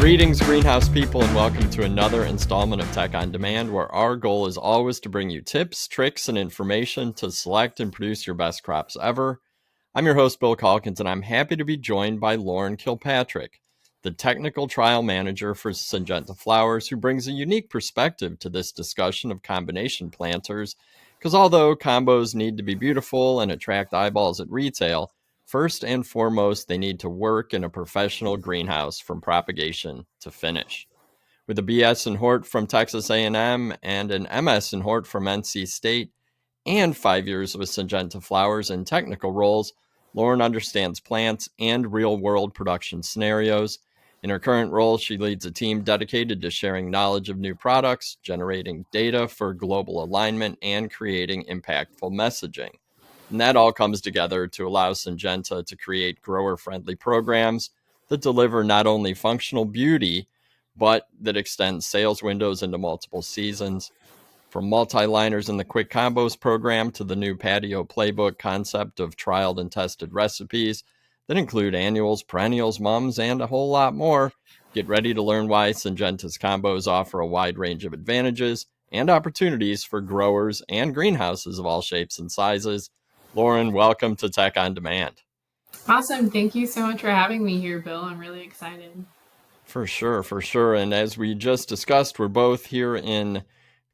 Greetings, greenhouse people, and welcome to another installment of Tech on Demand, where our goal is always to bring you tips, tricks, and information to select and produce your best crops ever. I'm your host, Bill Calkins, and I'm happy to be joined by Lauren Kilpatrick, the technical trial manager for Syngenta Flowers, who brings a unique perspective to this discussion of combination planters, because although combos need to be beautiful and attract eyeballs at retail, first and foremost, they need to work in a professional greenhouse from propagation to finish. With a BS in Hort from Texas A&M and an MS in Hort from NC State, and 5 years with Syngenta Flowers in technical roles, Lauren understands plants and real-world production scenarios. In her current role, she leads a team dedicated to sharing knowledge of new products, generating data for global alignment, and creating impactful messaging. And that all comes together to allow Syngenta to create grower-friendly programs that deliver not only functional beauty, but that extend sales windows into multiple seasons. From multi-liners in the Kwik Kombos program to the new Patio Playbook concept of trialed and tested recipes that include annuals, perennials, mums, and a whole lot more, get ready to learn why Syngenta's combos offer a wide range of advantages and opportunities for growers and greenhouses of all shapes and sizes. Lauren, welcome to Tech on Demand. Awesome. Thank you so much for having me here, Bill. I'm really excited. For sure. And as we just discussed, we're both here in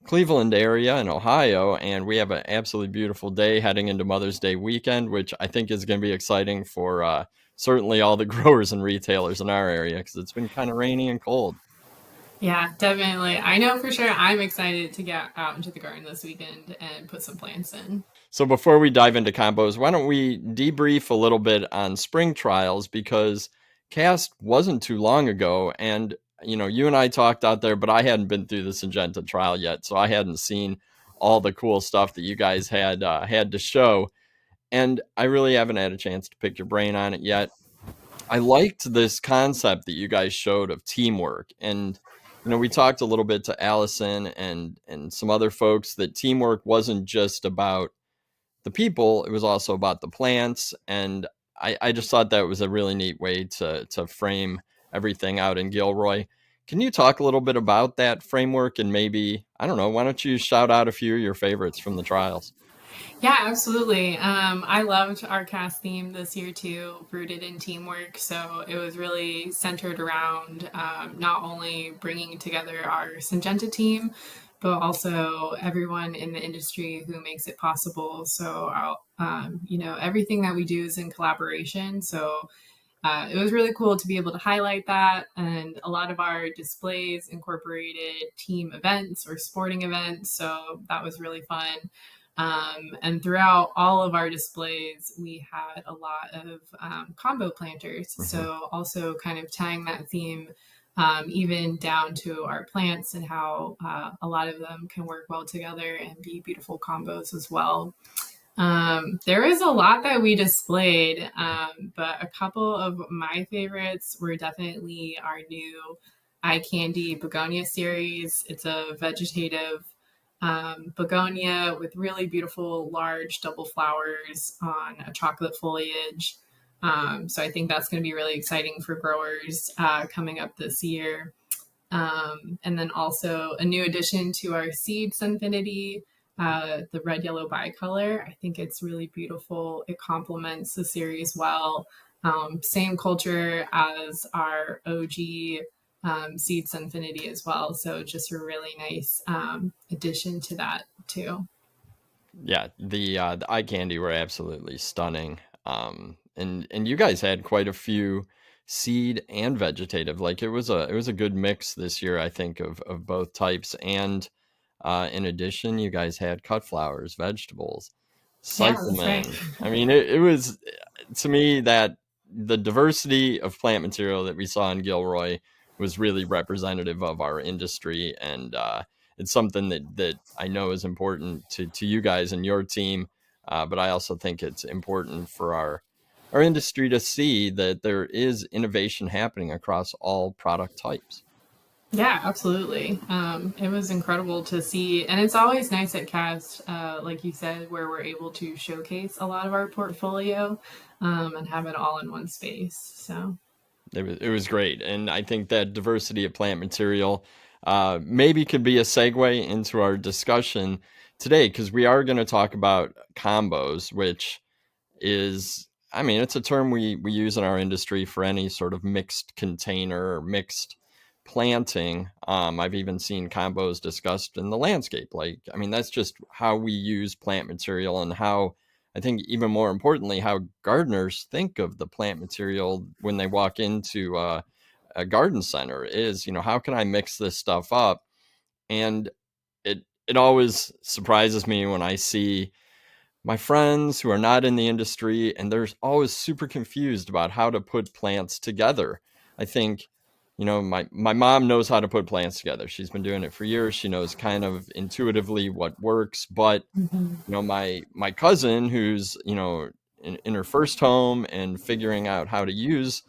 Cleveland area in Ohio, and we have an absolutely beautiful day heading into Mother's Day weekend, which I think is going to be exciting for certainly all the growers and retailers in our area because it's been kind of rainy and cold. Yeah, definitely. I know for sure I'm excited to get out into the garden this weekend and put some plants in. So before we dive into combos, why don't we debrief a little bit on spring trials, because Cast wasn't too long ago, and you and I talked out there, but I hadn't been through the Syngenta trial yet, so I hadn't seen all the cool stuff that you guys had to show, and I really haven't had a chance to pick your brain on it yet. I liked this concept that you guys showed of teamwork, and we talked a little bit to Allison and some other folks that teamwork wasn't just about the people, it was also about the plants. And I just thought that was a really neat way to frame everything out in Gilroy. Can you talk a little bit about that framework, and maybe, I don't know, why don't you shout out a few of your favorites from the trials? Yeah, absolutely. I loved our cast theme this year too, rooted in teamwork. So it was really centered around not only bringing together our Syngenta team, but also everyone in the industry who makes it possible. So, everything that we do is in collaboration. So it was really cool to be able to highlight that. And a lot of our displays incorporated team events or sporting events. So that was really fun. And throughout all of our displays, we had a lot of combo planters. Mm-hmm. So also kind of tying that theme even down to our plants and how a lot of them can work well together and be beautiful combos as well. There is a lot that we displayed, but a couple of my favorites were definitely our new Eye Candy Begonia series. It's a vegetative begonia with really beautiful large double flowers on a chocolate foliage. So I think that's going to be really exciting for growers coming up this year. And then also a new addition to our Seed Sunfinity, the red yellow bicolor. I think it's really beautiful. It complements the series well. Same culture as our OG Seed Sunfinity as well. So just a really nice addition to that too. Yeah, the eye candy were absolutely stunning. And you guys had quite a few seed and vegetative. Like it was a good mix this year, I think, of both types. And in addition, you guys had cut flowers, vegetables, Yeah, that's right. cyclamen. I mean, it was, to me, that the diversity of plant material that we saw in Gilroy was really representative of our industry, and it's something that I know is important to you guys and your team. But I also think it's important for our industry to see that there is innovation happening across all product types. Yeah, absolutely. It was incredible to see. And it's always nice at Cast, like you said, where we're able to showcase a lot of our portfolio and have it all in one space. So, It was great. And I think that diversity of plant material maybe could be a segue into our discussion today, because we are going to talk about combos, which is, I mean, it's a term we use in our industry for any sort of mixed container or mixed planting. I've even seen combos discussed in the landscape. Like, I mean, that's just how we use plant material, and how, I think even more importantly, how gardeners think of the plant material when they walk into a garden center is, how can I mix this stuff up? And it always surprises me when I see my friends who are not in the industry, and they're always super confused about how to put plants together. I think, my mom knows how to put plants together. She's been doing it for years. She knows kind of intuitively what works. But Mm-hmm. my cousin, who's in her first home and figuring out how to use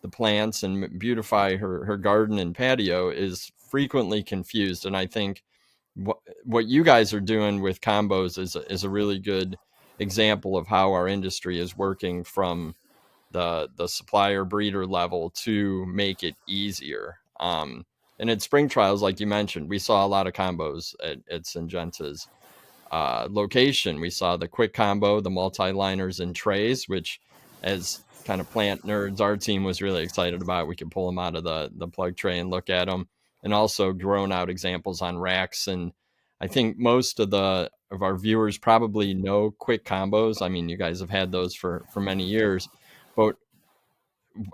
the plants and beautify her garden and patio, is frequently confused. And I think what you guys are doing with combos is a really good example of how our industry is working from the supplier breeder level to make it easier. And at spring trials, like you mentioned, we saw a lot of combos at Syngenta's location. We saw the Kwik Kombo, the multi-liners and trays, which, as kind of plant nerds, our team was really excited about. We could pull them out of the plug tray and look at them, and also grown out examples on racks. And I think most of our viewers probably know Kwik Kombos. I mean, you guys have had those for many years, but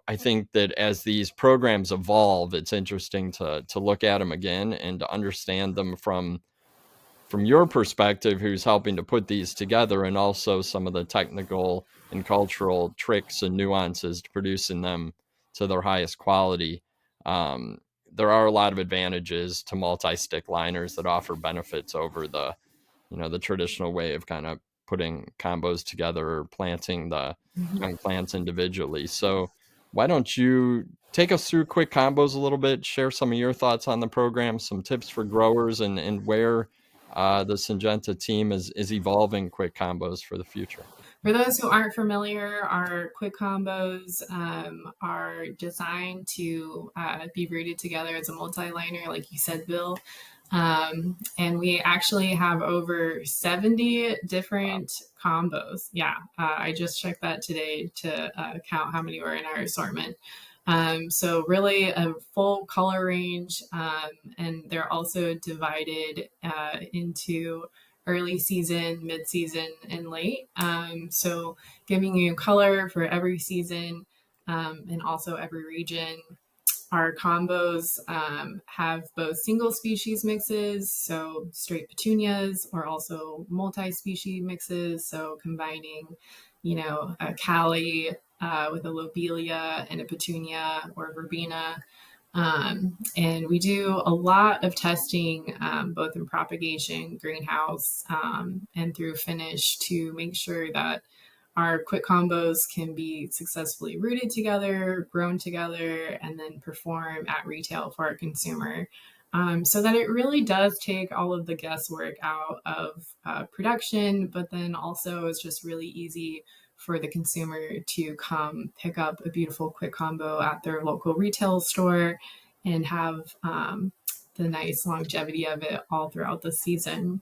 I think that as these programs evolve, it's interesting to look at them again and to understand them from your perspective, who's helping to put these together, and also some of the technical and cultural tricks and nuances to producing them to their highest quality. Um, there are a lot of advantages to multi-stick liners that offer benefits over the traditional way of kind of putting combos together or planting the young plants individually. So why don't you take us through Kwik Kombos a little bit, share some of your thoughts on the program, some tips for growers, and where the Syngenta team is evolving Kwik Kombos for the future. For those who aren't familiar, our Kwik Kombos are designed to be rooted together as a multi-liner, like you said, Bill. And we actually have over 70 Wow. different combos. Yeah, I just checked that today to count how many were in our assortment. So really a full color range, and they're also divided into early season, mid season, and late. So giving you color for every season and also every region. Our combos have both single species mixes, so straight petunias, or also multi-species mixes, so combining, a cali with a lobelia and a petunia or verbena. And we do a lot of testing, both in propagation, greenhouse, and through finish to make sure that our Kwik Kombos can be successfully rooted together, grown together, and then perform at retail for our consumer. So that it really does take all of the guesswork out of production, but then also it's just really easy for the consumer to come pick up a beautiful Kwik Kombo at their local retail store and have the nice longevity of it all throughout the season.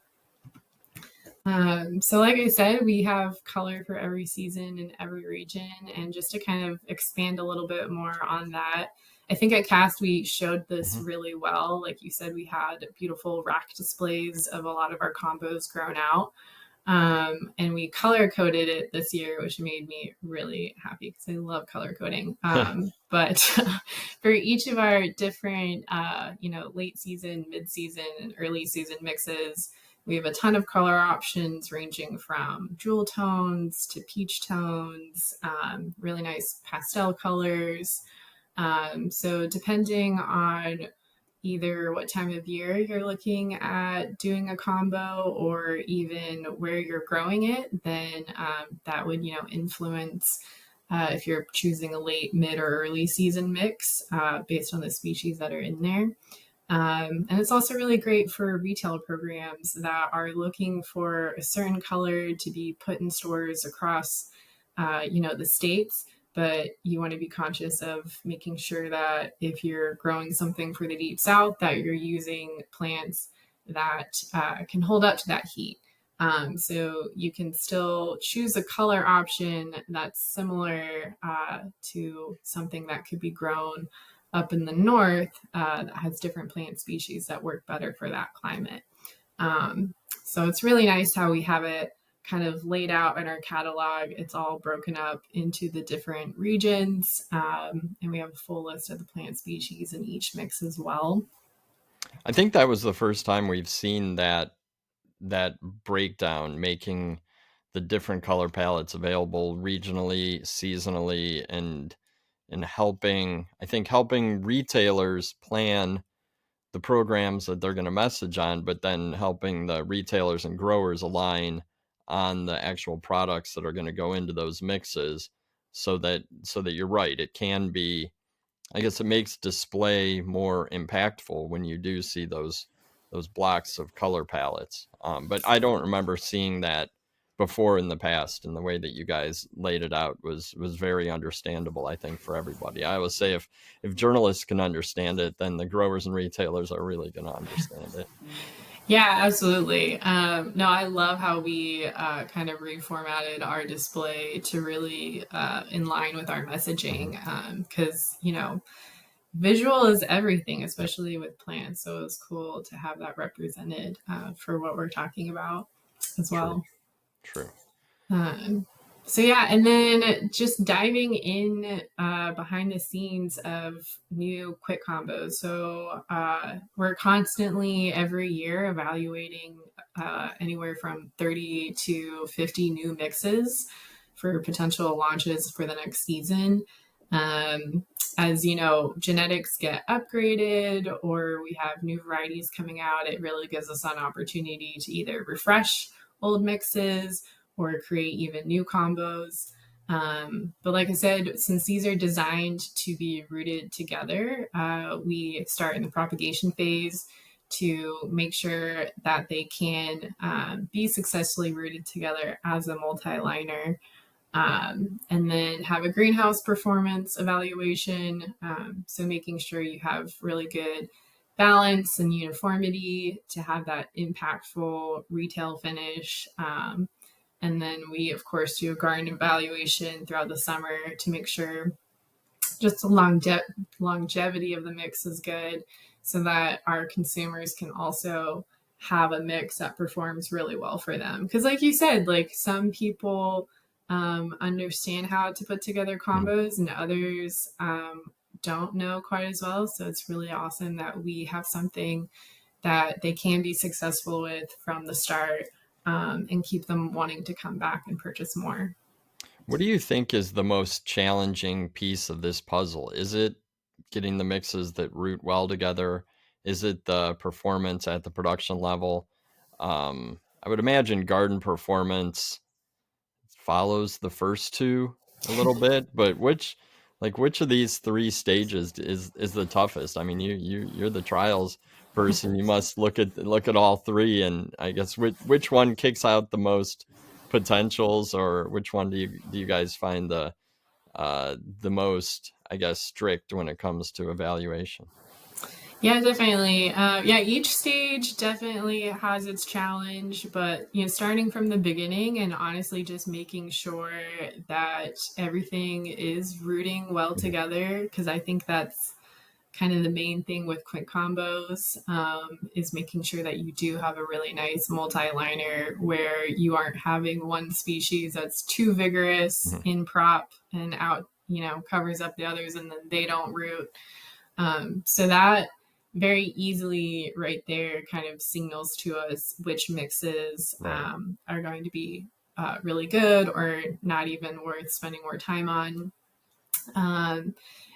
So, like I said, we have color for every season in every region. And just to kind of expand a little bit more on that, I think at Cast we showed this Mhm. really well. Like you said, we had beautiful rack displays of a lot of our combos grown out. And we color coded it this year, which made me really happy because I love color coding. But for each of our different, late season, mid season, and early season mixes, we have a ton of color options ranging from jewel tones to peach tones, really nice pastel colors. So depending on either what time of year you're looking at doing a combo or even where you're growing it, then that would, influence if you're choosing a late, mid, or early season mix based on the species that are in there. And it's also really great for retail programs that are looking for a certain color to be put in stores across, the states, but you want to be conscious of making sure that if you're growing something for the deep south, that you're using plants that can hold up to that heat. So you can still choose a color option that's similar to something that could be grown up in the north that has different plant species that work better for that climate. So it's really nice how we have it kind of laid out in our catalog. It's all broken up into the different regions, and we have a full list of the plant species in each mix as well. I think that was the first time we've seen that breakdown, making the different color palettes available regionally, seasonally, and helping retailers plan the programs that they're going to message on, but then helping the retailers and growers align on the actual products that are going to go into those mixes, so that you're right, it can be, I guess it makes display more impactful when you do see those blocks of color palettes. But I don't remember seeing that before in the past, and the way that you guys laid it out was very understandable, I think, for everybody. I always say if journalists can understand it, then the growers and retailers are really going to understand it. Yeah, absolutely. No, I love how we kind of reformatted our display to really in line with our Mhm. messaging because, visual is everything, especially with plants. So it's cool to have that represented for what we're talking about as True, well. true. Um, so yeah, and then just diving in behind the scenes of new Kwik Kombos. So we're constantly every year evaluating anywhere from 30 to 50 new mixes for potential launches for the next season. Um, as you know, genetics get upgraded or we have new varieties coming out, it really gives us an opportunity to either refresh old mixes or create even new combos. But like I said, since these are designed to be rooted together, we start in the propagation phase to make sure that they can be successfully rooted together as a multi-liner. And then have a greenhouse performance evaluation. So making sure you have really good balance and uniformity to have that impactful retail finish. And then we, of course, do a garden evaluation throughout the summer to make sure just the longevity of the mix is good so that our consumers can also have a mix that performs really well for them. Because, like you said, like some people understand how to put together Mhm. combos and others don't know quite as well. So it's really awesome that we have something that they can be successful with from the start and keep them wanting to come back and purchase more. What do you think is the most challenging piece of this puzzle? Is it getting the mixes that root well together? Is it the performance at the production level? I would imagine garden performance follows the first two a little bit, but which of these three stages is the toughest? I mean, you're the trials person. You must look at all three, and I guess which one kicks out the most potentials, or which one do you guys find the most, I guess, strict when it comes to evaluation? Yeah, definitely. Yeah, each stage definitely has its challenge, but starting from the beginning and honestly just making sure that everything is rooting well Mhm. together, because I think that's kind of the main thing with Kwik Kombos is making sure that you do have a really nice multi-liner where you aren't having one species that's too vigorous Mhm. in prop and out, covers up the others and then they don't root. So that very easily right there kind of signals to us which mixes Right. are going to be really good or not even worth spending more time on. Um,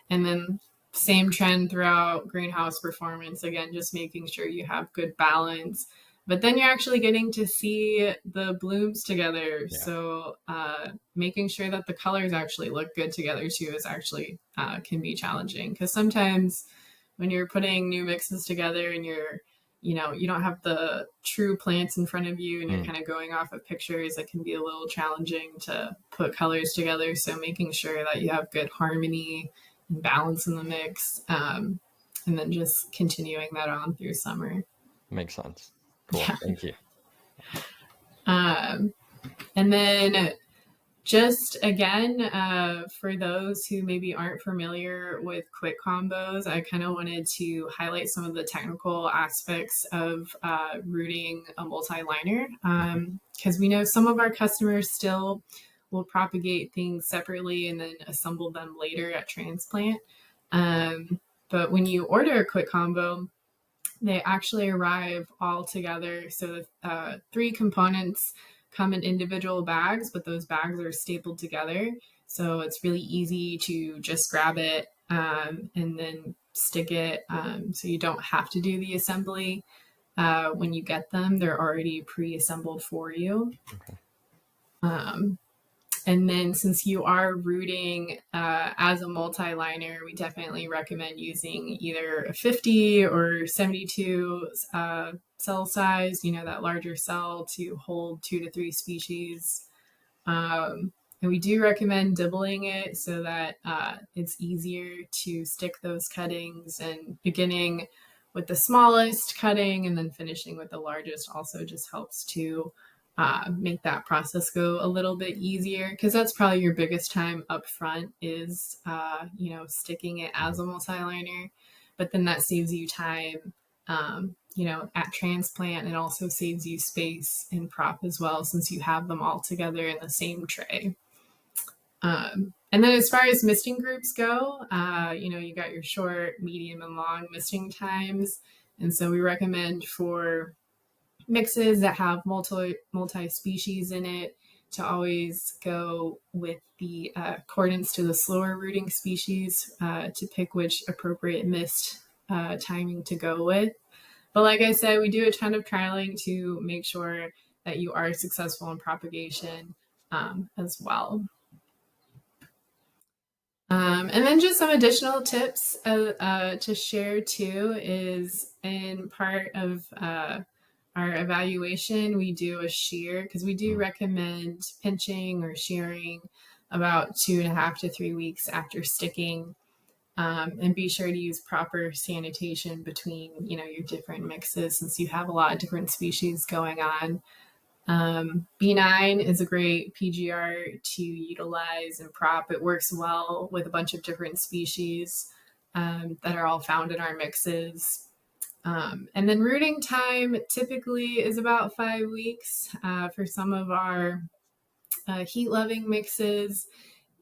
and then same trend throughout greenhouse performance. Again, just making sure you have good balance. But then you're actually getting to see the blooms together. Yeah. So making sure that the colors actually look good together too is actually can be challenging because sometimes when you're putting new mixes together and you're you don't have the true plants in front of you and you're Mm. kind of going off of pictures, it can be a little challenging to put colors together. So making sure that you have good harmony and balance in the mix, and then just continuing that on through summer. Makes sense. Cool. Yeah. Thank you. And then just again, for those who maybe aren't familiar with Kwik Kombos, I kind of wanted to highlight some of the technical aspects of rooting a multi-liner, because we know some of our customers still will propagate things separately and then assemble them later at transplant. But when you order a Kwik Kombo, they actually arrive all together. So the 3 components come in individual bags, but those bags are stapled together. So it's really easy to just grab it and then stick it. So you don't have to do the assembly. When you get them, they're already pre-assembled for you. Okay. And then since you are rooting as a multi-liner, we definitely recommend using either a 50 or 72 cell size, that larger cell to hold 2 to 3 species. And we do recommend dibbling it so that it's easier to stick those cuttings, and beginning with the smallest cutting and then finishing with the largest also just helps to make that process go a little bit easier, because that's probably your biggest time up front is, sticking it as a multi-liner. But then that saves you time, at transplant. It also saves you space in prop as well, since you have them all together in the same tray. And then as far as misting groups go, you got your short, medium, and long misting times. And so we recommend for mixes that have multi-species in it to always go with the accordance to the slower rooting species to pick which appropriate mist timing to go with. But like I said, we do a ton of trialing to make sure that you are successful in propagation as well. And then just some additional tips to share too is, in part of our evaluation, we do a shear, because we do recommend pinching or shearing about 2.5 to 3 weeks after sticking, and be sure to use proper sanitation between your different mixes, since you have a lot of different species going on. B9 is a great PGR to utilize and prop. It works well with a bunch of different species that are all found in our mixes. And then rooting time typically is about 5 weeks for some of our heat-loving mixes.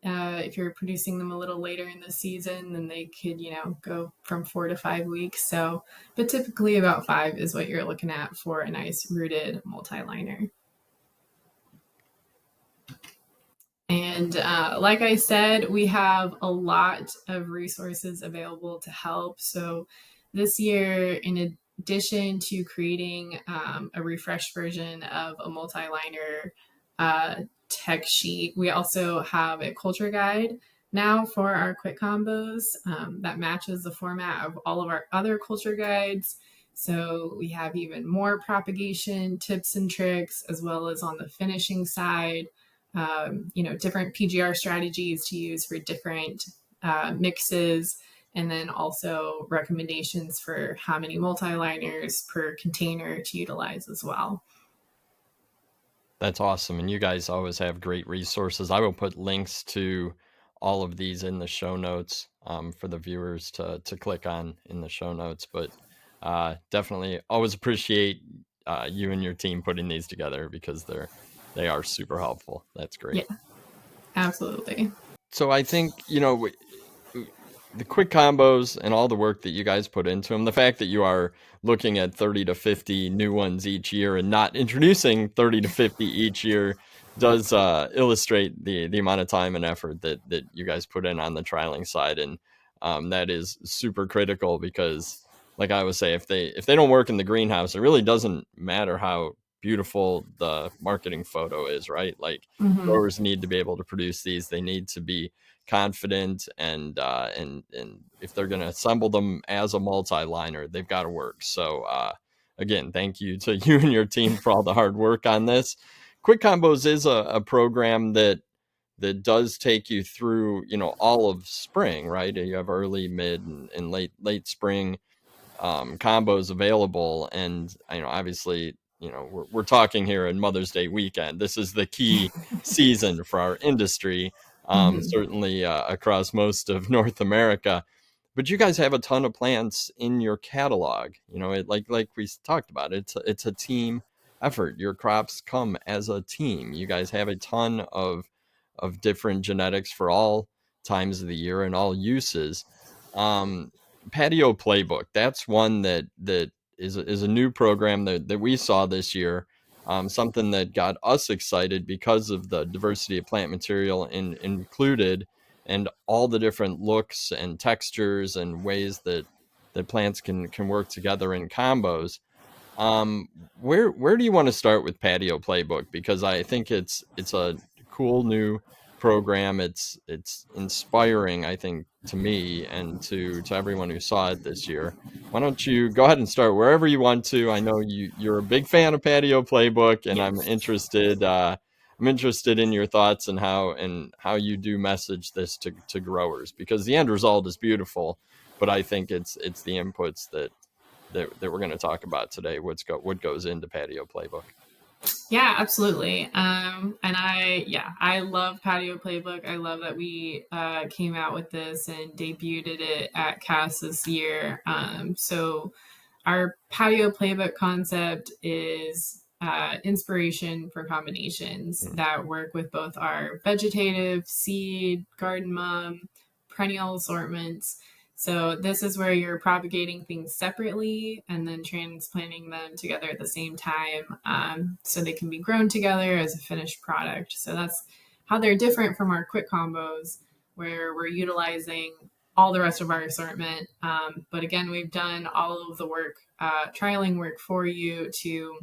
If you're producing them a little later in the season, then they could, go from 4 to 5 weeks. So, but typically about 5 is what you're looking at for a nice rooted multi-liner. And like I said, we have a lot of resources available to help. So this year, in addition to creating a refreshed version of a multi-liner tech sheet, we also have a culture guide now for our Kwik Kombos that matches the format of all of our other culture guides. So we have even more propagation tips and tricks, as well as on the finishing side, different PGR strategies to use for different mixes, and then also recommendations for how many multi-liners per container to utilize as well. That's awesome. And you guys always have great resources. I will put links to all of these in the show notes for the viewers to click on in the show notes. But definitely always appreciate you and your team putting these together, because they are super helpful. That's great. Yeah, absolutely. So I think, the Kwik Kombos and all the work that you guys put into them, the fact that you are looking at 30 to 50 new ones each year and not introducing 30 to 50 each year does illustrate the amount of time and effort that you guys put in on the trialing side. And that is super critical, because like I would say, if they don't work in the greenhouse, it really doesn't matter how beautiful the marketing photo is, right? Like growers need to be able to produce these. They need to be confident, and if they're going to assemble them as a multi-liner, they've got to work. So again, thank you to you and your team for all the hard work on this. Kwik Kombos is a program that does take you through, all of spring, right? You have early, mid, and late spring combos available. And, obviously, we're talking here in Mother's Day weekend. This is the key season for our industry, Mhm. certainly across most of North America. But you guys have a ton of plants in your catalog. Like we talked about, it's a team effort. Your crops come as a team. You guys have a ton of different genetics for all times of the year and all uses. Um, Patio Playbook, that's one that is a new program that we saw this year. Something that got us excited because of the diversity of plant material included, and all the different looks and textures and ways that plants can work together in combos. Um, where do you want to start with Patio Playbook? Because I think it's a cool new program. It's inspiring, I think, to me and to everyone who saw it this year. Why don't you go ahead and start wherever you want to? I know you're a big fan of Patio Playbook, and I'm Yes. interested. I'm interested in your thoughts and how you do message this to growers, because the end result is beautiful, but I think it's the inputs that we're going to talk about today. What goes into Patio Playbook? Yeah, absolutely. And I love Patio Playbook. I love that we came out with this and debuted it at CAS this year. So our Patio Playbook concept is inspiration for combinations Mm, that work with both our vegetative, seed, garden mum, perennial assortments. So this is where you're propagating things separately and then transplanting them together at the same time, so they can be grown together as a finished product. So that's how they're different from our Kwik Kombos, where we're utilizing all the rest of our assortment. But again, we've done all of the work, trialing work for you to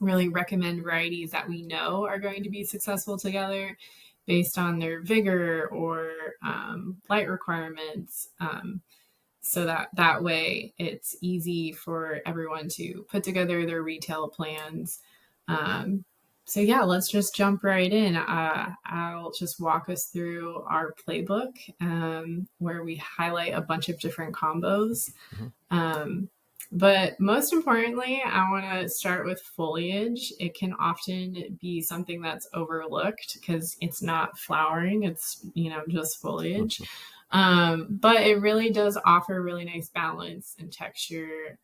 really recommend varieties that we know are going to be successful together based on their vigor or light requirements. So that way it's easy for everyone to put together their retail plans. Um, so yeah, let's just jump right in. I'll just walk us through our playbook, where we highlight a bunch of different combos. mhm. Um, but most importantly, I want to start with foliage. It can often be something that's overlooked because it's not flowering, it's, just foliage. But it really does offer really nice balance and texture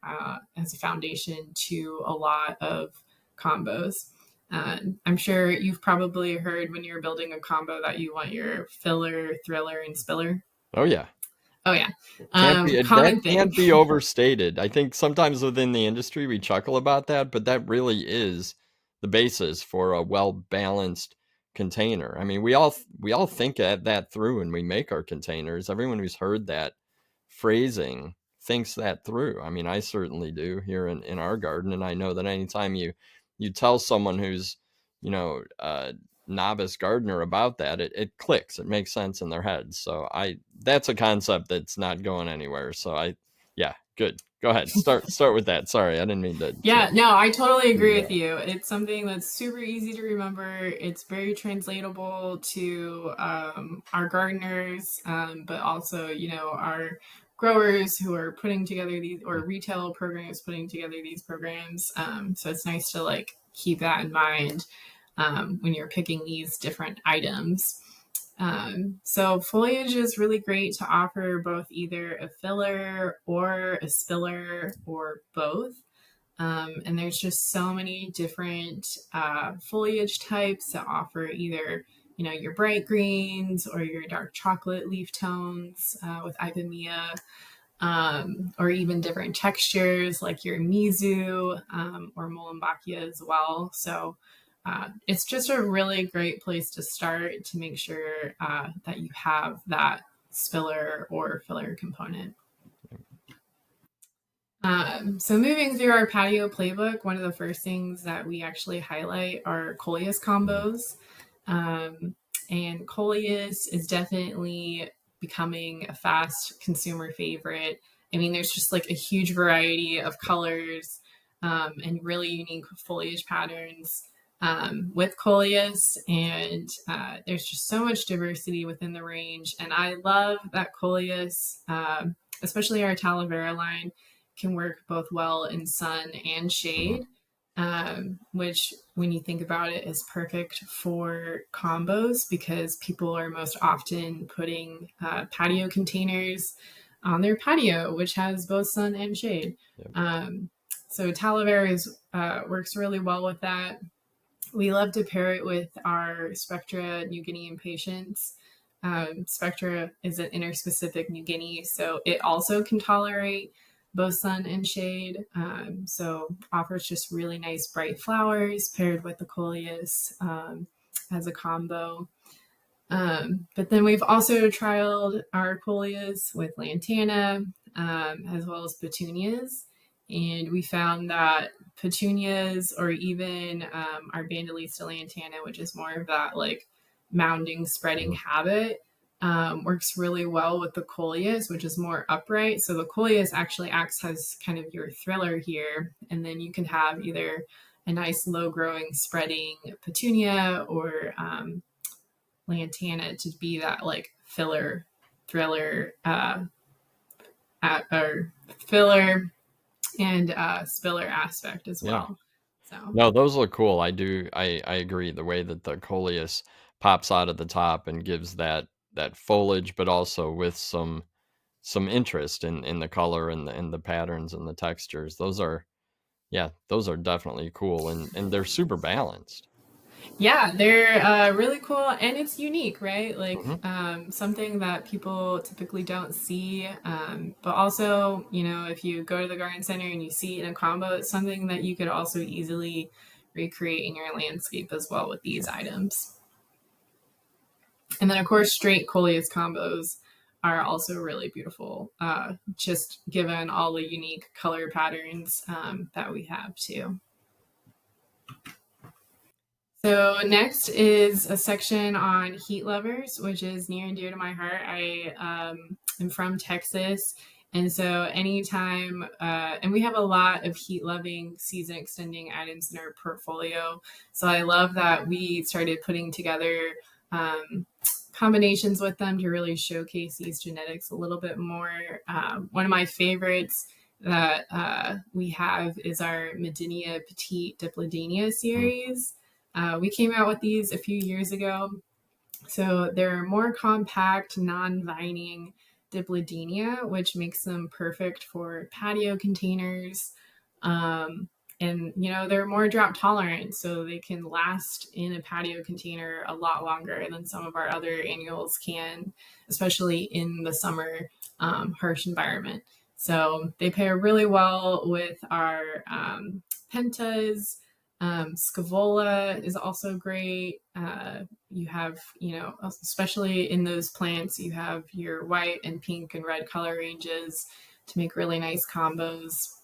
as a foundation to a lot of combos. I'm sure you've probably heard when you're building a combo that you want your filler, thriller, and spiller. Oh yeah. Oh, yeah. That Common thing. can't be overstated. I think sometimes within the industry we chuckle about that, but that really is the basis for a well balanced container. I mean, we all think that through when we make our containers. Everyone who's heard that phrasing thinks that through. I mean, I certainly do here in our garden, and I know that anytime you tell someone who's, a novice gardener about that, it clicks. It makes sense in their head. So that's a concept that's not going anywhere. So yeah, good. Go ahead. Start with that. Sorry, I didn't mean to Yeah, no, I totally leave agree it with you. It's something that's super easy to remember. It's very translatable to our gardeners, but also, our growers who are putting together these, or retail programs putting together these programs. So it's nice to like keep that in mind when you're picking these different items. So foliage is really great to offer both either a filler or a spiller or both. And there's just so many different foliage types that offer either, your bright greens or your dark chocolate leaf tones with Ipomoea, or even different textures like your Mizu or Molenbachia as well. So it's just a really great place to start to make sure that you have that spiller or filler component. So moving through our patio playbook, one of the first things that we actually highlight are coleus combos. And coleus is definitely becoming a fast consumer favorite. I mean, there's just like a huge variety of colors and really unique foliage patterns with coleus. And there's just so much diversity within the range. And I love that coleus, especially our Talavera line, can work both well in sun and Mhm. shade. Which, when you think about it, is perfect for combos because people are most often putting patio containers on their patio, which has both sun and shade. Yep. So Talavera works really well with that. We love to pair it with our Spectra New Guinea impatiens. Spectra is an interspecific New Guinea, so it also can tolerate both sun and shade. So offers just really nice bright flowers paired with the coleus as a combo. But then we've also trialed our coleus with lantana as well as petunias. And we found that petunias or even our Bandolista lantana, which is more of that like mounding, spreading Mhm. habit, works really well with the coleus, which is more upright. So the coleus actually acts as kind of your thriller here. And then you can have either a nice low growing spreading petunia or lantana to be that like filler thriller or filler and spiller aspect as Yeah. well. So No, those look cool. I agree. The way that the coleus pops out of the top and gives that foliage, but also with some interest in the color and the patterns and the textures. Those are yeah, those are definitely cool and they're super balanced. yeah, they're really cool and it's unique, right? Like Mhm. something that people typically don't see. But also, you know, if you go to the garden center and you see it in a combo, it's something that you could also easily recreate in your landscape as well with these Sure. items. And then, of course, straight coleus combos are also really beautiful, just given all the unique color patterns that we have too. So next is a section on heat lovers, which is near and dear to my heart. I am from Texas, and so anytime, and we have a lot of heat loving, season extending items in our portfolio. So I love that we started putting together um, combinations with them to really showcase these genetics a little bit more. One of my favorites that we have is our Medinia Petite Diplodenia Mm. series. We came out with these a few years ago. So they're more compact, non vining Diplodenia, which makes them perfect for patio containers. Um, and, you know, they're more drought tolerant, so they can last in a patio container a lot longer than some of our other annuals can, especially in the summer harsh environment. So they pair really well with our pentas. Scavola is also great. You have, you know, especially in those plants, you have your white and pink and red color ranges to make really nice combos.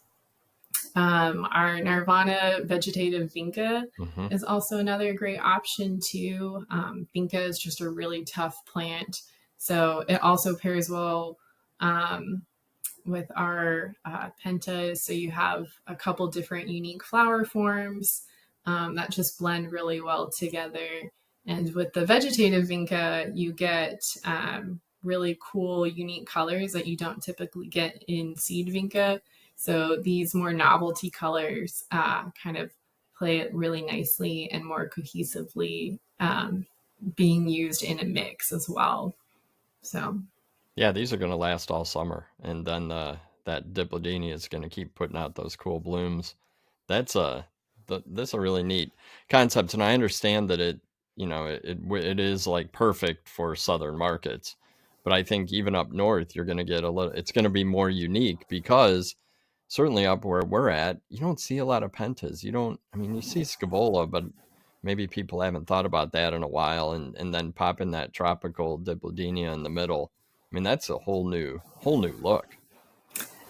Our Nirvana vegetative vinca Mhm. is also another great option too. Vinca is just a really tough plant, so it also pairs well with our pentas. So you have a couple different unique flower forms that just blend really well together. And with the vegetative vinca, you get really cool, unique colors that you don't typically get in seed vinca. So these more novelty colors kind of play it really nicely and more cohesively being used in a mix as well. So Yeah, these are gonna last all summer, and then, that Diplodenia is gonna keep putting out those cool blooms. That's a that's a really neat concept, and I understand that it, you know, it is, like, perfect for southern markets, but I think even up north, you're gonna get a little it's gonna be more unique because certainly up where we're at, you don't see a lot of pentas. You don't I mean, you see scavola, but maybe people haven't thought about that in a while, and then pop in that tropical Diplodenia in the middle. I mean, that's a whole new look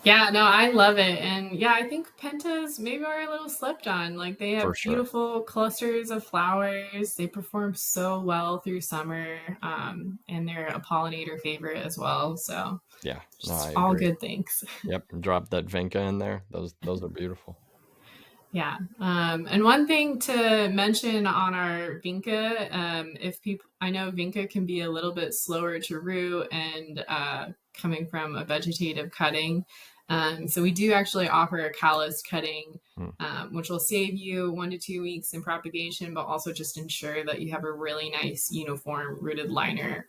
yeah, no, I love it. And yeah, I think pentas maybe are a little slept on. Like they for have sure. beautiful clusters of flowers. They perform so well through summer. And they're a pollinator favorite as well. So Yeah, no, just I all agree. good things. Yep, and drop that vinca in there. Those are beautiful. Yeah. And one thing to mention on our vinca, if people, I know vinca can be a little bit slower to root and coming from a vegetative cutting. So we do actually offer a callus cutting, Hmm. which will save you 1 to 2 weeks in propagation, but also just ensure that you have a really nice uniform rooted liner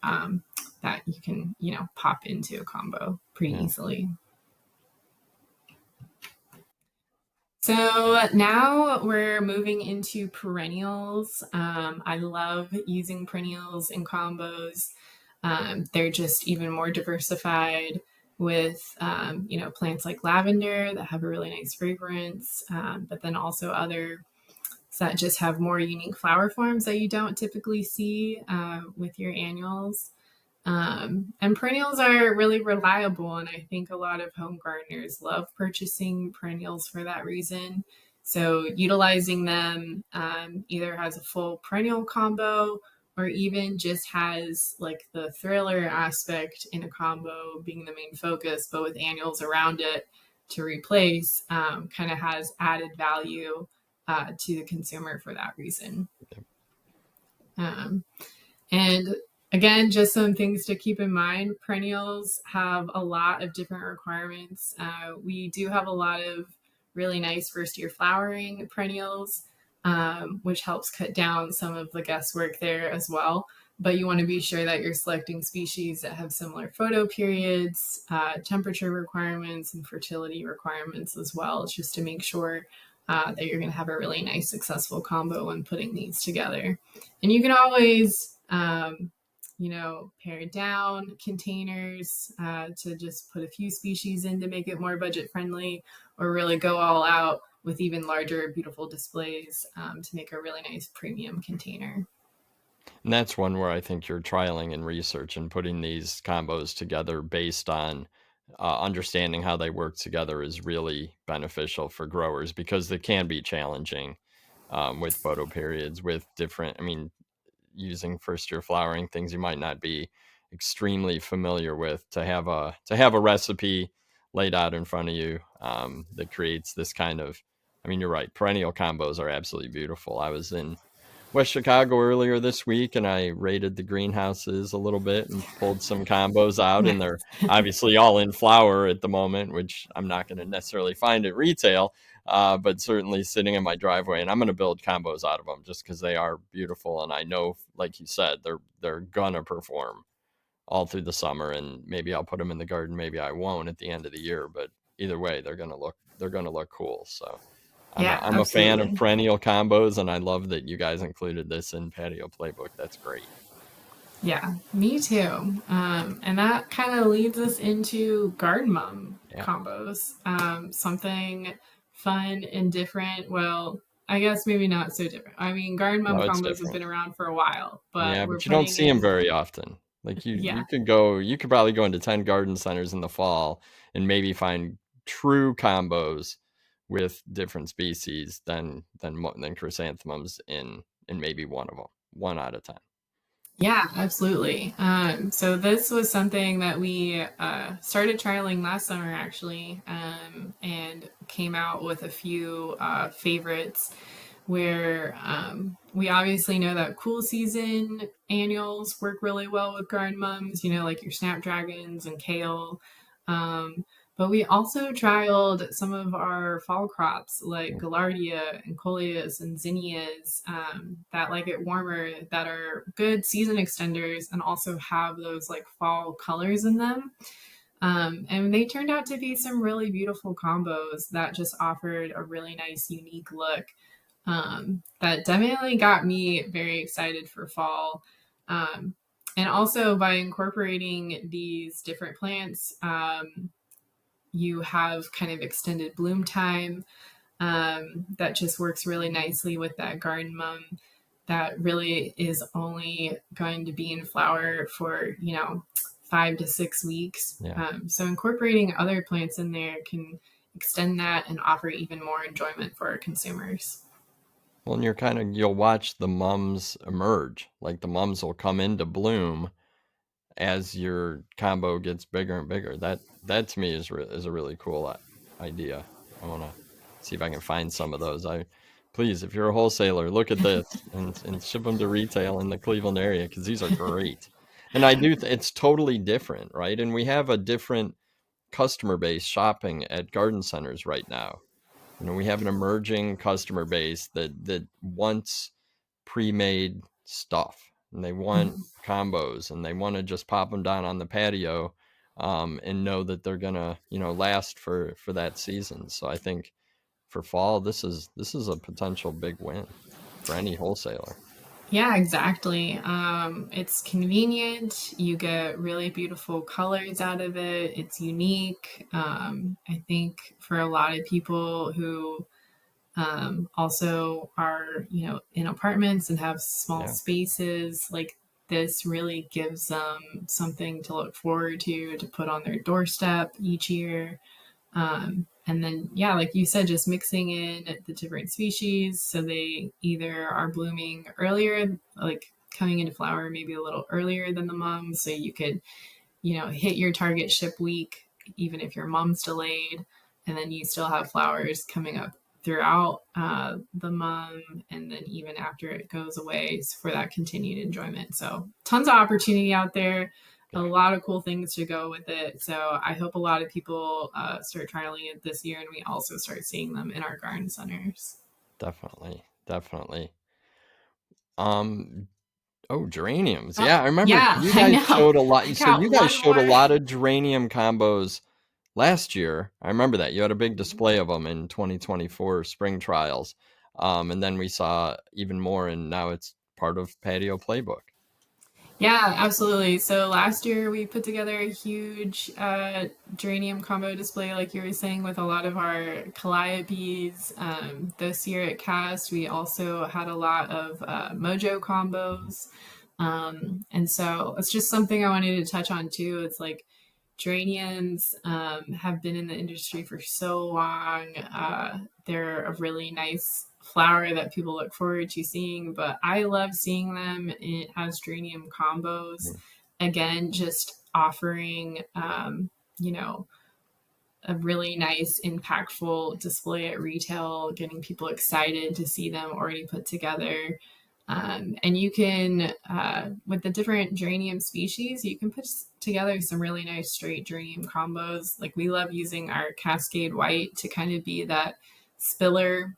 that you can, pop into a combo pretty Yeah. easily. So now we're moving into perennials. I love using perennials in combos. They're just even more diversified with, plants like lavender that have a really nice fragrance, but then also other that just have more unique flower forms that you don't typically see with your annuals. And perennials are really reliable, and I think a lot of home gardeners love purchasing perennials for that reason. So, utilizing them either has a full perennial combo or even just has like the thriller aspect in a combo being the main focus, but with annuals around it to replace, kind of has added value to the consumer for that reason. Um, and again, just some things to keep in mind. Perennials have a lot of different requirements. We do have a lot of really nice first year flowering perennials, which helps cut down some of the guesswork there as well. But you want to be sure that you're selecting species that have similar photo periods, temperature requirements, and fertility requirements as well, just to make sure that you're going to have a really nice, successful combo when putting these together. And you can always, pare down containers to just put a few species in to make it more budget friendly, or really go all out with even larger, beautiful displays to make a really nice premium container. And that's one where I think you're trialing and research and putting these combos together based on understanding how they work together is really beneficial for growers because they can be challenging with photo periods, with different, I mean, using first year flowering things you might not be extremely familiar with to have a recipe laid out in front of you that creates this kind of, I mean, you're right, perennial combos are absolutely beautiful. I was in West Chicago earlier this week, and I raided the greenhouses a little bit and pulled some combos out, and they're obviously all in flower at the moment, which I'm not going to necessarily find at retail, but certainly sitting in my driveway, and I'm going to build combos out of them just because they are beautiful, and I know, like you said, they're gonna perform all through the summer, and maybe I'll put them in the garden, maybe I won't at the end of the year, but either way, they're gonna look cool. So. I'm a, Yeah, I'm a fan of absolutely. perennial combos, and I love that you guys included this in Patio Playbook. That's great. Yeah, me too. And that kind of leads us into garden mom Yeah. combos. Something fun and different. Well, I guess maybe not so different. I mean, garden No, mom it's combos have different. been around for a while, but Yeah, we're but you don't putting see them in, very often. Like yeah, you could probably go into 10 garden centers in the fall and maybe find true combos with different species than chrysanthemums in maybe one of them, one out of 10. yeah, absolutely. So this was something that we started trialing last summer, actually, and came out with a few favorites where we obviously know that cool season annuals work really well with garden mums, like your snapdragons and kale. Um, but we also trialed some of our fall crops like gaillardia and coleus and zinnias that like it warmer, that are good season extenders and also have those like fall colors in them. And they turned out to be some really beautiful combos that just offered a really nice, unique look that definitely got me very excited for fall. Um, and also by incorporating these different plants, you have kind of extended bloom time that just works really nicely with that garden mum that really is only going to be in flower for 5 to 6 weeks. Yeah. So incorporating other plants in there can extend that and offer even more enjoyment for our consumers. Well, and you'll watch the mums emerge. Like the mums will come into bloom as your combo gets bigger and bigger. That to me is a really cool idea. I want to see if I can find some of those. Please, if you're a wholesaler, look at this and ship them to retail in the Cleveland area because these are great. And I do, it's totally different, right? And we have a different customer base shopping at garden centers right now. We have an emerging customer base that wants pre-made stuff, and they want combos, and they want to just pop them down on the patio, and know that they're gonna last for that season. So I think for fall, this is a potential big win for any wholesaler. Yeah, exactly. It's convenient. You get really beautiful colors out of it. It's unique. I think for a lot of people who also are, in apartments and have small Yeah, spaces, like this really gives them something to look forward to put on their doorstep each year. And then, yeah, like you said, just mixing in the different species so they either are blooming earlier, like coming into flower maybe a little earlier than the mums, so you could, hit your target ship week, even if your mom's delayed, and then you still have flowers coming up throughout the mum, and then even after it goes away for that continued enjoyment. So, tons of opportunity out there, a yeah, lot of cool things to go with it. So, I hope a lot of people start trialing it this year, and we also start seeing them in our garden centers. definitely, definitely. Um, oh, geraniums. Oh, Yeah, I remember yeah, you I guys know. showed a lot. I So you got guys one showed a more. lot of geranium combos last year. I remember that. You had a big display of them in 2024 spring trials. And then we saw even more, and now it's part of Patio Playbook. Yeah, absolutely. So last year we put together a huge geranium combo display, like you were saying, with a lot of our calliopes. This year at Cast, we also had a lot of mojo combos. And so it's just something I wanted to touch on too. It's like geraniums have been in the industry for so long. They're a really nice flower that people look forward to seeing, but I love seeing them as geranium combos. Mhm. Again, just offering, you know, a really nice, impactful display at retail, getting people excited to see them already put together. And you can, with the different geranium species, you can put together some really nice straight geranium combos. Like we love using our Cascade White to kind of be that spiller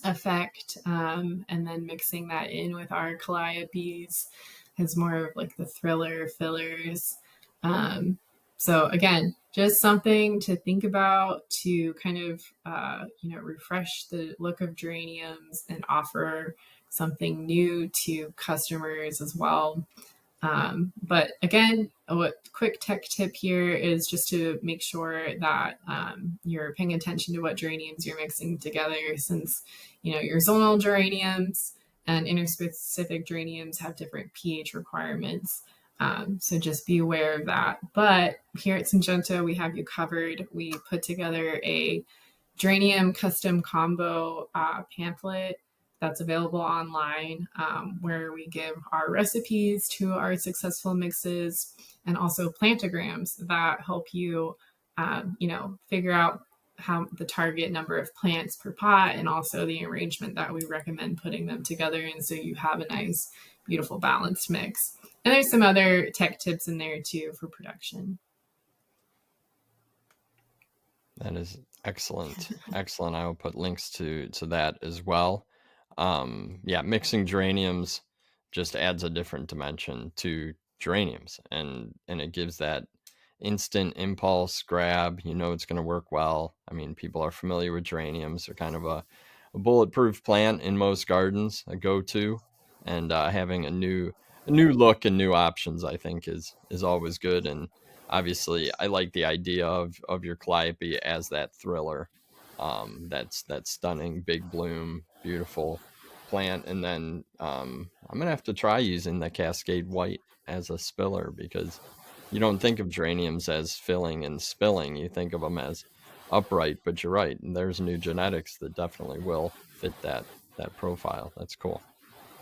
effect, and then mixing that in with our calliopes as more of like the thriller fillers. Um, so again, just something to think about to kind of refresh the look of geraniums and offer something new to customers as well. But again, a quick tech tip here is just to make sure that you're paying attention to what geraniums you're mixing together, since your zonal geraniums and interspecific geraniums have different pH requirements. So just be aware of that. But here at Syngenta, we have you covered. We put together a geranium custom combo pamphlet that's available online, where we give our recipes to our successful mixes and also plantograms that help you, figure out how the target number of plants per pot and also the arrangement that we recommend putting them together. And so you have a nice, beautiful, balanced mix. And there's some other tech tips in there too for production. That is excellent. Excellent. I will put links to that as well. Yeah, mixing geraniums just adds a different dimension to geraniums, and it gives that instant impulse grab. It's going to work well. I mean, people are familiar with geraniums. They're kind of a bulletproof plant in most gardens, a go-to, and having a new look and new options, I think, is always good. And obviously, I like the idea of your calliope as that thriller. That's that stunning big bloom, beautiful plant. And then I'm gonna have to try using the Cascade White as a spiller, because you don't think of geraniums as filling and spilling. You think of them as upright. But you're right. There's new genetics that definitely will fit that profile. That's cool.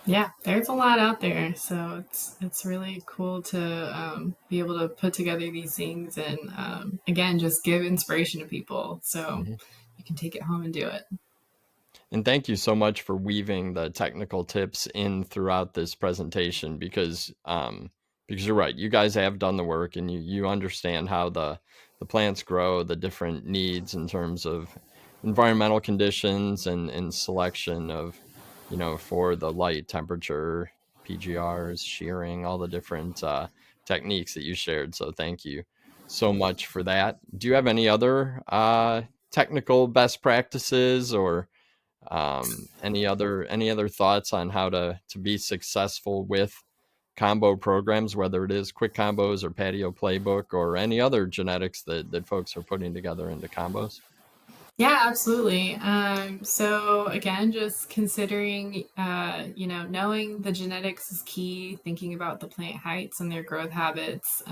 Yeah, there's a lot out there, so it's really cool to be able to put together these things and again just give inspiration to people. So Mhm. you can take it home and do it. And thank you so much for weaving the technical tips in throughout this presentation because you're right. You guys have done the work and you understand how the plants grow, the different needs in terms of environmental conditions and selection of, for the light, temperature, PGRs, shearing, all the different techniques that you shared. So thank you so much for that. Do you have any other technical best practices or any other thoughts on how to be successful with combo programs, whether it is Kwik Kombos or Patio Playbook or any other genetics that folks are putting together into combos? Yeah, absolutely. So again, just considering, knowing the genetics is key, thinking about the plant heights and their growth habits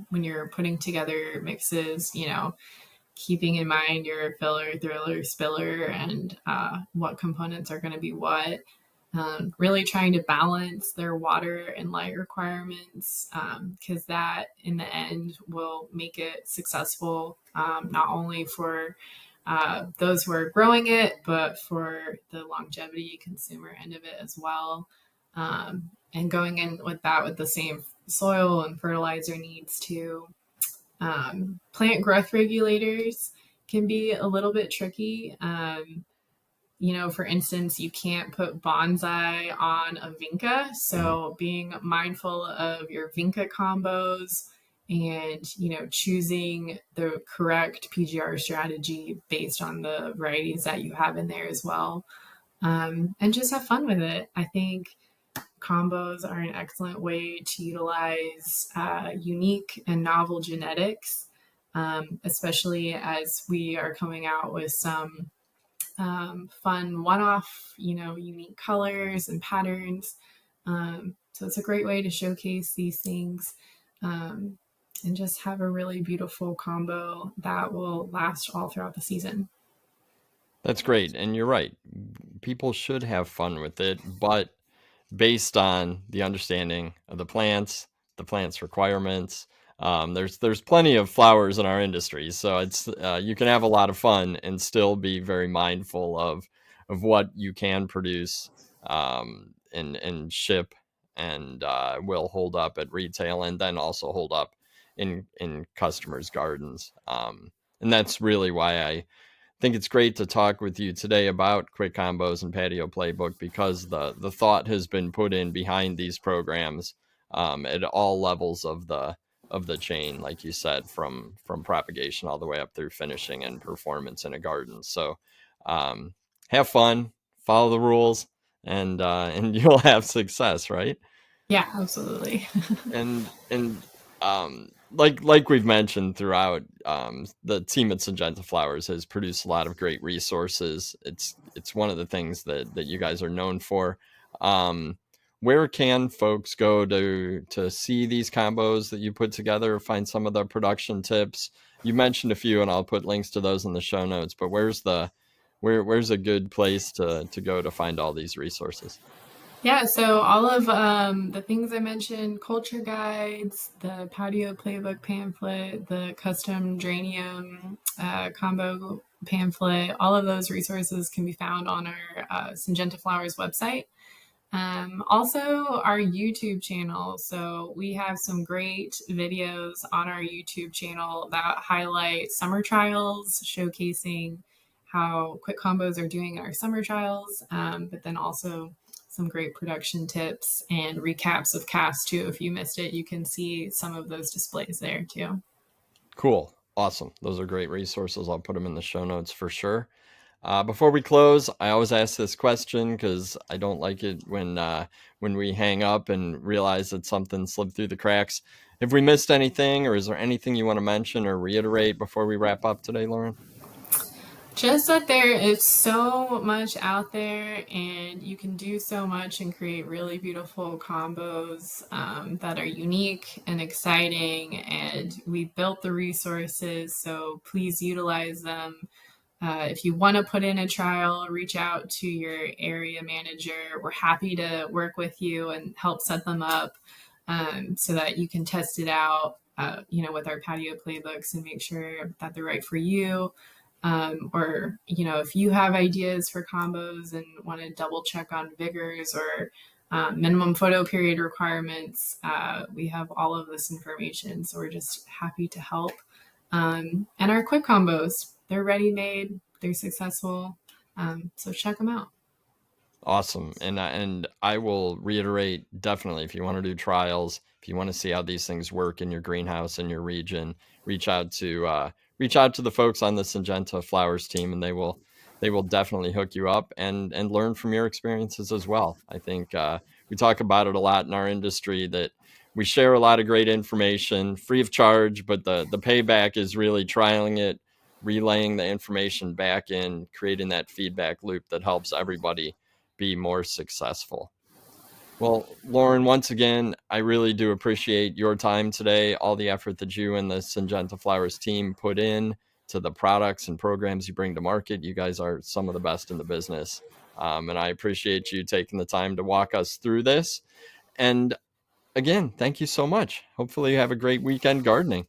when you're putting together mixes, keeping in mind your filler, thriller, spiller, and what components are going to be what. Really trying to balance their water and light requirements because that in the end will make it successful, not only for those who are growing it, but for the longevity consumer end of it as well. And going in with that with the same soil and fertilizer needs too. Plant growth regulators can be a little bit tricky. For instance, you can't put bonsai on a vinca. So being mindful of your vinca combos and, choosing the correct PGR strategy based on the varieties that you have in there as well. And just have fun with it. I think combos are an excellent way to utilize unique and novel genetics, especially as we are coming out with some fun one-off, unique colors and patterns. So it's a great way to showcase these things and just have a really beautiful combo that will last all throughout the season. That's great. And you're right. People should have fun with it, but based on the understanding of the plant's requirements. There's plenty of flowers in our industry, so it's you can have a lot of fun and still be very mindful of what you can produce and ship and will hold up at retail and then also hold up in customers' gardens. And that's really why I think it's great to talk with you today about Kwik Kombos and Patio Playbook because the thought has been put in behind these programs at all levels of the chain, like you said, from propagation all the way up through finishing and performance in a garden. So have fun, follow the rules, and you'll have success, right? Yeah, absolutely. And like we've mentioned throughout, the team at Syngenta Flowers has produced a lot of great resources. It's one of the things that you guys are known for. Um, where can folks go to see these combos that you put together, find some of the production tips? You mentioned a few, and I'll put links to those in the show notes. But where's a good place to go to find all these resources? Yeah, so all of the things I mentioned, culture guides, the patio playbook pamphlet, the custom geranium combo pamphlet, all of those resources can be found on our Syngenta Flowers website. Also, our YouTube channel. So we have some great videos on our YouTube channel that highlight summer trials, showcasing how Kwik Kombos are doing our summer trials, but then also some great production tips and recaps of casts too. If you missed it, you can see some of those displays there too. Cool. Awesome. Those are great resources. I'll put them in the show notes for sure. Before we close, I always ask this question because I don't like it when we hang up and realize that something slipped through the cracks. Have we missed anything, or is there anything you want to mention or reiterate before we wrap up today, Lauren? Just that there is so much out there, and you can do so much and create really beautiful combos that are unique and exciting. And we built the resources, so please utilize them. If you want to put in a trial, reach out to your area manager. We're happy to work with you and help set them up so that you can test it out, with our patio playbooks and make sure that they're right for you. Or, if you have ideas for combos and want to double check on vigors or minimum photo period requirements, we have all of this information. So we're just happy to help. And our Kwik Kombos, they're ready made, they're successful. So check them out. Awesome. And I will reiterate, definitely, if you want to do trials, if you want to see how these things work in your greenhouse in your region, reach out to the folks on the Syngenta Flowers team, and they will definitely hook you up and learn from your experiences as well. I think we talk about it a lot in our industry that we share a lot of great information free of charge, but the payback is really trialing it, relaying the information back in, creating that feedback loop that helps everybody be more successful. Well, Lauren, once again, I really do appreciate your time today, all the effort that you and the Syngenta Flowers team put in to the products and programs you bring to market. You guys are some of the best in the business. And I appreciate you taking the time to walk us through this. And again, thank you so much. Hopefully, you have a great weekend gardening.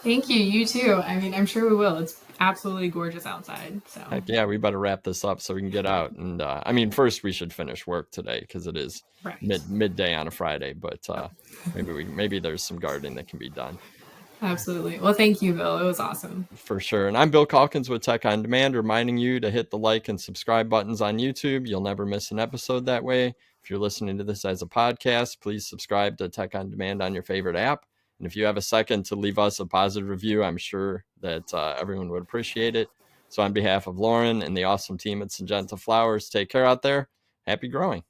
Thank you. You too. I mean, I'm sure we will. It's absolutely gorgeous outside. So, Heck yeah, we better wrap this up so we can get out. And I mean, first we should finish work today because it is right. midday on a Friday. But Yep. maybe there's some gardening that can be done Absolutely. Well, thank you, Bill. It was awesome. for sure. And I'm Bill Calkins with Tech on Demand, reminding you to hit the like and subscribe buttons on YouTube. You'll never miss an episode that way. If you're listening to this as a podcast, please subscribe to Tech on Demand on your favorite app. And if you have a second to leave us a positive review, I'm sure that everyone would appreciate it. So on behalf of Lauren and the awesome team at Syngenta Flowers, take care out there. Happy growing.